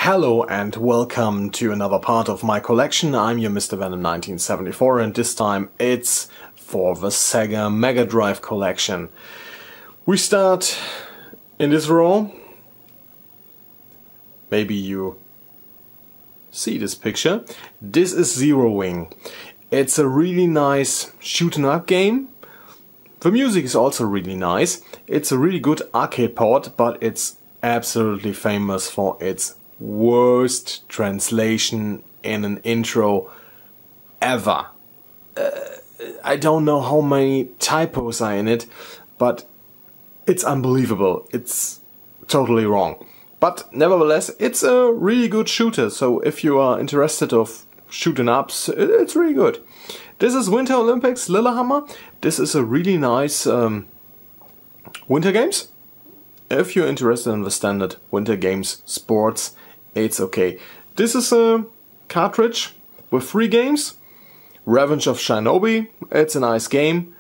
Hello and welcome to another part of my collection. I'm your Mr. Venom 1974 and this time it's for the Sega Mega Drive collection. We start in this row. Maybe you see this picture. This is Zero Wing. It's a really nice shooting up game. The music is also really nice. It's a really good arcade port, but it's absolutely famous for its worst translation in an intro ever. I don't know how many typos are in it, but it's unbelievable. It's totally wrong. But nevertheless, it's a really good shooter, so if you are interested of shooting ups, it's really good. This is Winter Olympics Lillehammer. This is a really nice winter games. If you're interested in the standard winter games sports, it's okay. This is a cartridge with 3 games. Revenge of Shinobi, it's a nice game.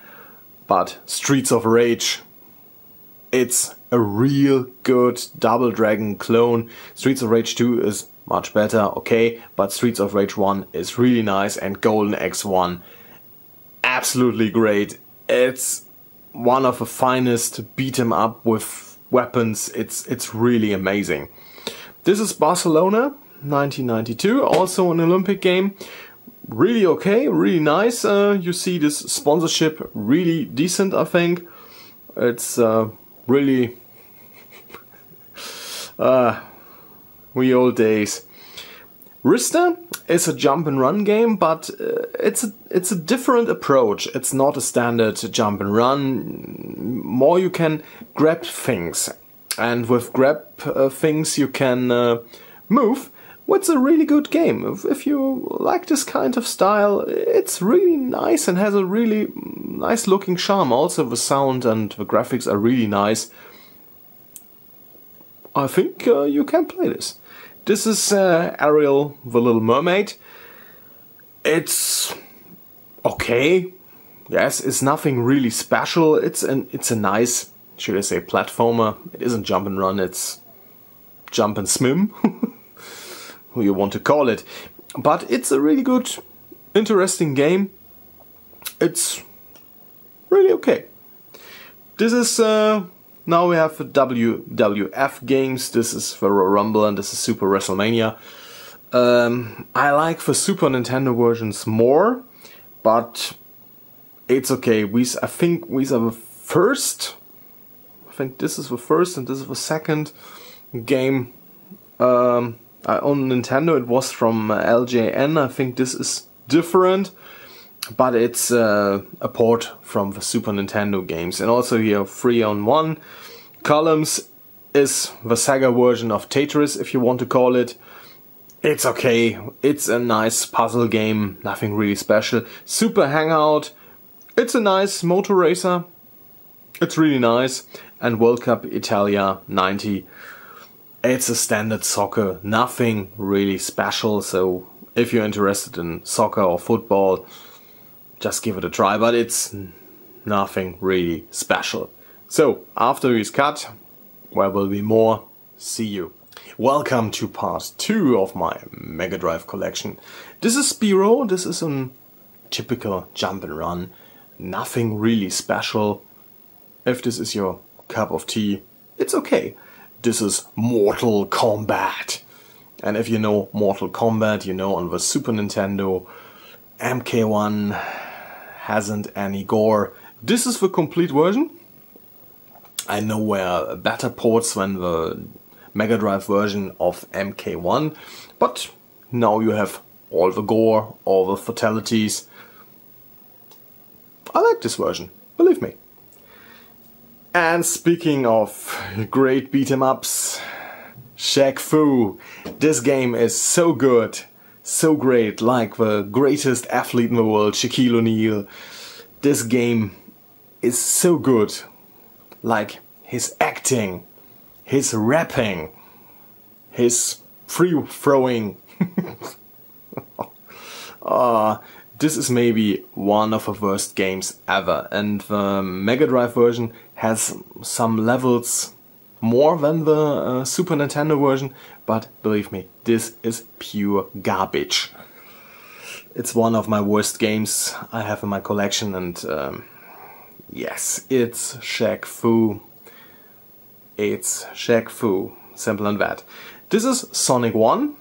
But Streets of Rage, it's a real good Double Dragon clone. Streets of Rage 2 is much better, okay, but Streets of Rage 1 is really nice, and Golden X1, absolutely great. It's one of the finest beat 'em up with weapons. It's really amazing. This is Barcelona 1992, also an Olympic game. Really okay, really nice. You see this sponsorship really decent, I think. It's really we old days. Rista is a jump and run game, but it's a different approach. It's not a standard jump and run. More you can grab things, and with grab things you can move. It's a really good game. If you like this kind of style, it's really nice and has a really nice looking charm. Also the sound and the graphics are really nice. I think you can play this. This is Ariel the Little Mermaid. It's okay. Yes, it's nothing really special. It's a nice, should I say, platformer. It isn't jump and run, it's jump and swim. Who you want to call it. But it's a really good, interesting game. It's really okay. This is now we have the WWF games. This is the Royal Rumble and this is Super WrestleMania. I like the Super Nintendo versions more, but it's okay. I think these are the first. I think this is the first and this is the second game. On Nintendo it was from LJN. I think this is different, but it's a port from the Super Nintendo games. And also here 3-on-1 columns is the Sega version of Tetris, if you want to call it. It's okay. It's a nice puzzle game, nothing really special. Super Hangout, it's a nice motor racer. It's really nice. And World Cup Italia 90. It's a standard soccer, nothing really special, so if you're interested in soccer or football, just give it a try, but it's nothing really special. So, after this cut, there will be more. See you. Welcome to part 2 of my Mega Drive collection. This is Spyro. This is a typical jump and run, nothing really special. If this is your cup of tea, it's okay. This is Mortal Kombat. And if you know Mortal Kombat, you know on the Super Nintendo, MK1 hasn't any gore. This is the complete version. I know there are better ports than the Mega Drive version of MK1, but now you have all the gore, all the fatalities. I like this version, believe me. And speaking of great beat-em-ups, Shaq Fu. This game is so good, so great, like the greatest athlete in the world, Shaquille O'Neal. This game is so good, like his acting, his rapping, his free-throwing. This is maybe one of the worst games ever, and the Mega Drive version has some levels more than the Super Nintendo version, but believe me, this is pure garbage. It's one of my worst games I have in my collection, and yes, it's Shaq Fu. It's Shaq Fu, simple and that. This is Sonic 1,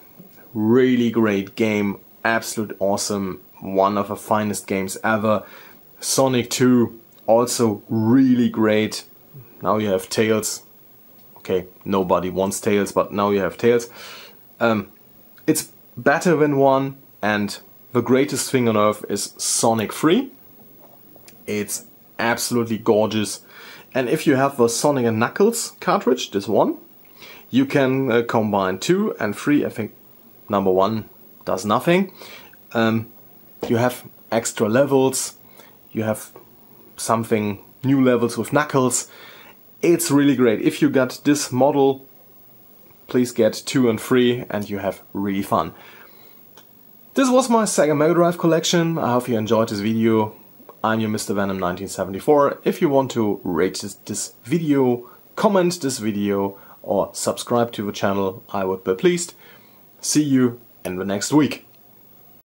really great game, absolute awesome, one of the finest games ever. Sonic 2, also really great. Now you have Tails. Okay, nobody wants Tails, but now you have Tails. It's better than 1, and the greatest thing on earth is Sonic 3. It's absolutely gorgeous. And if you have the Sonic and Knuckles cartridge, this one, you can combine 2 and 3. I think number 1 does nothing. You have extra levels. You have something new levels with Knuckles. It's really great. If you got this model, please get 2 and 3 and you have really fun. This was my Sega Mega Drive collection. I hope you enjoyed this video. I'm your Mr. Venom 1974. If you want to rate this video, comment this video or subscribe to the channel, I would be pleased. See you in the next week.